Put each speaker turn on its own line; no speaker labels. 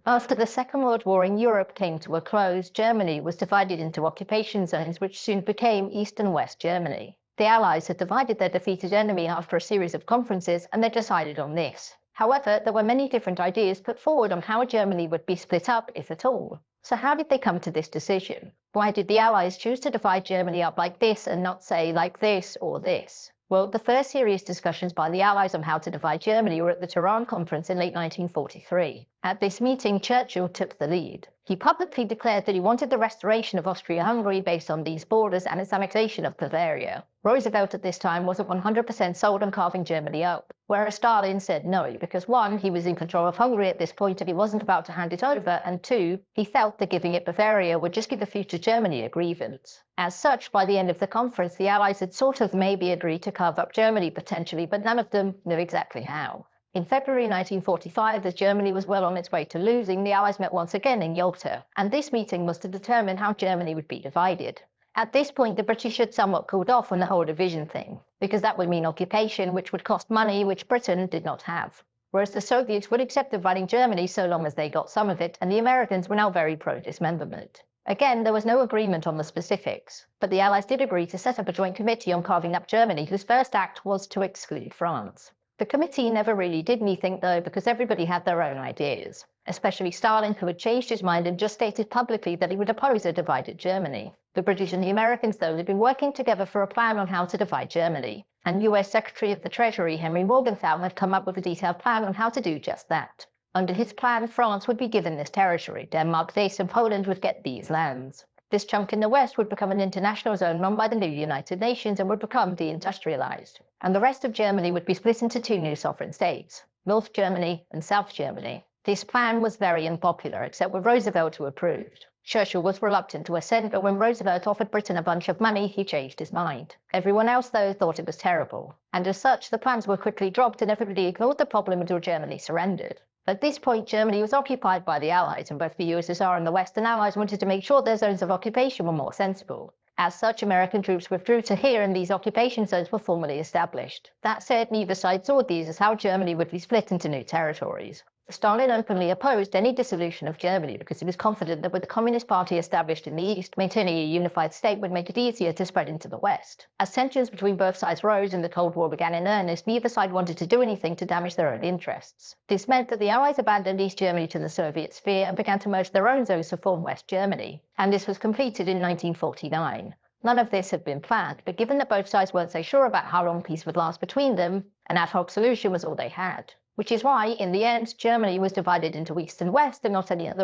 After the Second World War in Europe came to a close, Germany was divided into occupation zones which soon became East and West Germany. The Allies had divided their defeated enemy after a series of conferences, and they decided on this. However, there were many different ideas put forward on how Germany would be split up, if at all. So how did they come to this decision? Why did the Allies choose to divide Germany up like this and not say like this or this? Well, the first serious discussions by the Allies on how to divide Germany were at the Tehran Conference in late 1943. At this meeting, Churchill took the lead. He publicly declared that he wanted the restoration of Austria-Hungary based on these borders and its annexation of Bavaria. Roosevelt at this time wasn't 100% sold on carving Germany up, whereas Stalin said no, because one, he was in control of Hungary at this point and he wasn't about to hand it over, and two, he felt that giving it Bavaria would just give the future Germany a grievance. As such, by the end of the conference, the Allies had sort of maybe agreed to carve up Germany potentially, but none of them knew exactly how. In February 1945, as Germany was well on its way to losing, the Allies met once again in Yalta, and this meeting was to determine how Germany would be divided. At this point, the British had somewhat cooled off on the whole division thing, because that would mean occupation, which would cost money, which Britain did not have. Whereas the Soviets would accept dividing Germany so long as they got some of it, and the Americans were now very pro-dismemberment. Again, there was no agreement on the specifics, but the Allies did agree to set up a joint committee on carving up Germany, whose first act was to exclude France. The committee never really did anything though, because everybody had their own ideas, especially Stalin, who had changed his mind and just stated publicly that he would oppose a divided Germany. The British and the Americans, though, had been working together for a plan on how to divide Germany, and US Secretary of the Treasury Henry Morgenthau had come up with a detailed plan on how to do just that. Under his plan, France would be given this territory, Denmark this, and Poland would get these lands. This chunk in the west would become an international zone run by the new United Nations and would become deindustrialized. And the rest of Germany would be split into two new sovereign states, North Germany and South Germany. This plan was very unpopular, except with Roosevelt, who approved. Churchill was reluctant to assent, but when Roosevelt offered Britain a bunch of money, he changed his mind. Everyone else, though, thought it was terrible. And as such, the plans were quickly dropped and everybody ignored the problem until Germany surrendered. At this point, Germany was occupied by the Allies, and both the USSR and the Western Allies wanted to make sure their zones of occupation were more sensible. As such, American troops withdrew to here and these occupation zones were formally established. That said, neither side saw these as how Germany would be split into new territories. Stalin openly opposed any dissolution of Germany because he was confident that with the Communist Party established in the East, maintaining a unified state would make it easier to spread into the West. As tensions between both sides rose and the Cold War began in earnest, neither side wanted to do anything to damage their own interests. This meant that the Allies abandoned East Germany to the Soviet sphere and began to merge their own zones to form West Germany. And this was completed in 1949. None of this had been planned, but given that both sides weren't so sure about how long peace would last between them, an ad hoc solution was all they had. Which is why, in the end, Germany was divided into East and West and not any other